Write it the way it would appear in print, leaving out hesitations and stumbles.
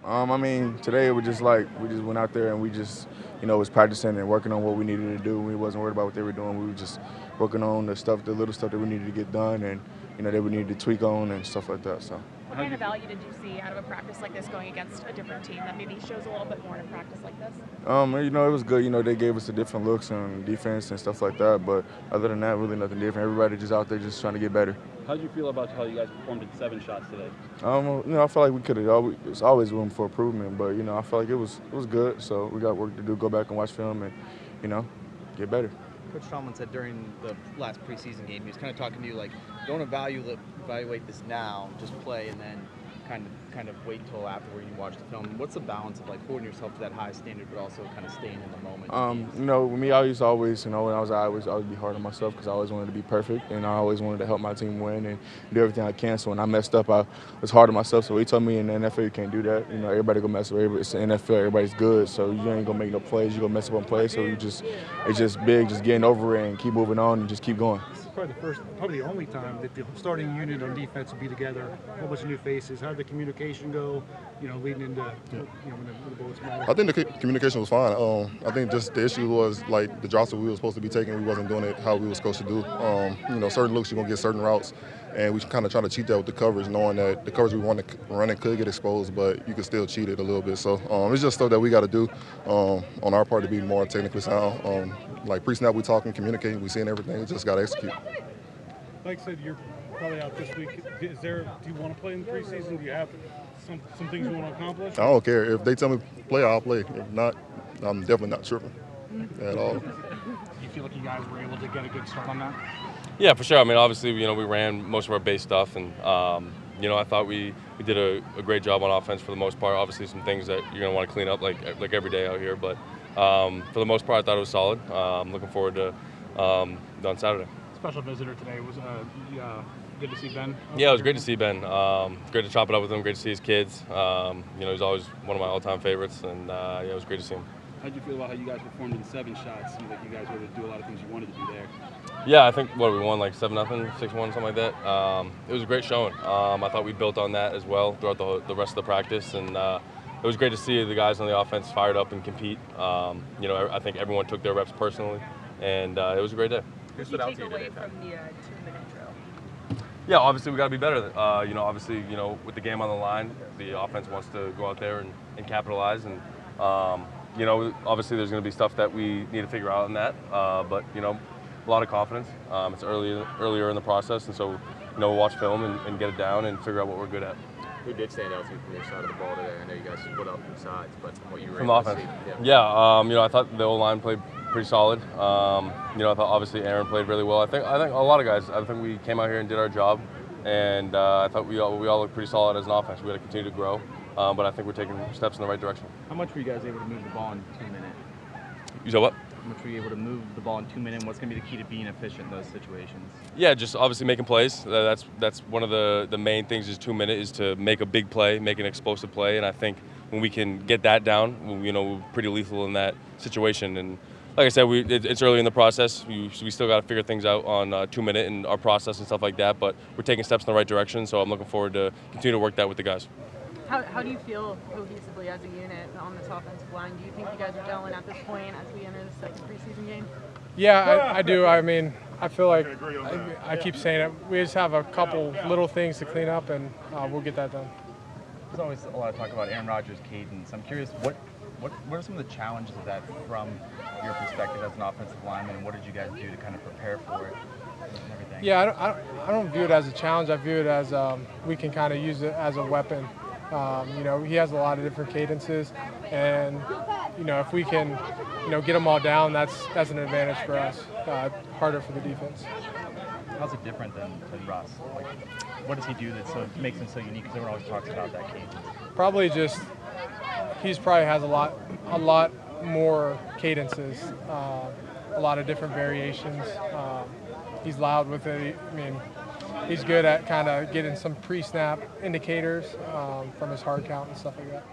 I mean, today it was just like we just went out there and we just, was practicing and working on what we needed to do. We wasn't worried about what they were doing. We were just working on the little stuff that we needed to get done, and that we needed to tweak on and stuff like that. So. What kind of value did you see out of a practice like this going against a different team that maybe shows a little bit more in a practice like this? It was good. They gave us the different looks on defense and stuff like that. But other than that, really nothing different. Everybody just out there just trying to get better. How did you feel about how you guys performed in 7 shots today? I feel like we could have. There's always room for improvement, but I feel like it was good. So we got work to do. Go back and watch film, and get better. Coach Tomlin said during the last preseason game, he was kind of talking to you like, don't evaluate this now, just play, and then kind of wait till afterward you watch the film. What's the balance of like holding yourself to that high standard, but also kind of staying in the moment? With me, I used to always, when I was, I always be hard on myself because I always wanted to be perfect, and I always wanted to help my team win and do everything I can. So when I messed up, I was hard on myself. So he told me in the NFL you can't do that. Everybody gonna mess up. It's the NFL. Everybody's good, so you ain't gonna make no plays. You gonna mess up on plays. So it's just big, just getting over it and keep moving on and just keep going. Probably the only time that the starting unit on defense will be together, a whole bunch of new faces. How did the communication go, leading into, when the bullets matter? I think the communication was fine. I think just the issue was like the drops that we were supposed to be taking, we wasn't doing it how we were supposed to do. Certain looks you're gonna get certain routes, and we kind of try to cheat that with the coverage, knowing that the coverage we want to run it could get exposed, but you could still cheat it a little bit. So it's just stuff that we got to do on our part to be more technically sound. Like pre-snap, we talking, communicating, we seeing everything. We just got to execute. Like I said, you're probably out this week. Do you want to play in the preseason? Do you have some things you want to accomplish? I don't care. If they tell me to play, I'll play. If not, I'm definitely not tripping at all. Do you feel like you guys were able to get a good start on that? Yeah, for sure. I mean, obviously, we ran most of our base stuff, and I thought we did a great job on offense for the most part. Obviously, some things that you're gonna want to clean up like every day out here, but for the most part, I thought it was solid. I'm looking forward to on Saturday. Special visitor today was good to see Ben. Yeah, it was great to see Ben. Great to chop it up with him. Great to see his kids. He's always one of my all-time favorites, and it was great to see him. How did you feel about how you guys performed in 7 shots? Seemed like you guys were able to do a lot of things you wanted to do there. Yeah, I think we won like 7-0, 6-1, something like that. It was a great showing. I thought we built on that as well throughout the rest of the practice, and it was great to see the guys on the offense fired up and compete. I think everyone took their reps personally, and it was a great day. What did you take away from the 2-minute drill? Yeah, obviously we got to be better. Obviously, with the game on the line, the offense wants to go out there and capitalize. And obviously there's going to be stuff that we need to figure out in that. But a lot of confidence. It's earlier in the process, and so we'll watch film and get it down and figure out what we're good at. Who did stand out to you from your side of the ball today? I know you guys split up from sides, but what you were from able offense. to see. Yeah, I thought the O-line played pretty solid. I thought obviously Aaron played really well. I think a lot of guys. I think we came out here and did our job, and I thought we all looked pretty solid as an offense. We got to continue to grow, but I think we're taking steps in the right direction. How much were you guys able to move the ball in 2 minutes? You said what? How much were you able to move the ball in 2 minutes? What's going to be the key to being efficient in those situations? Yeah, just obviously making plays. That's one of the main things is 2 minutes is to make a big play, make an explosive play, and I think when we can get that down, we're pretty lethal in that situation. And like I said, it's early in the process. We still got to figure things out on 2 minute and our process and stuff like that, but we're taking steps in the right direction, so I'm looking forward to continue to work that with the guys. How do you feel cohesively as a unit on this offensive line? Do you think you guys are gelling at this point as we enter the second preseason game? Yeah, I do. I mean, I feel like I keep saying it. We just have a couple little things to clean up, and we'll get that done. There's always a lot of talk about Aaron Rodgers' cadence. I'm curious, what are some of the challenges of that from your perspective as an offensive lineman, and what did you guys do to kind of prepare for it and everything? Yeah, I don't view it as a challenge. I view it as we can kind of use it as a weapon. He has a lot of different cadences, and if we can, get them all down, that's an advantage for us. Harder for the defense. How's it different than Russ? Like, what does he do that makes him so unique? Because everyone always talks about that cadence. Probably just he's probably has a lot more cadences, a lot of different variations. He's loud with it. I mean, he's good at kind of getting some pre-snap indicators from his hard count and stuff like that.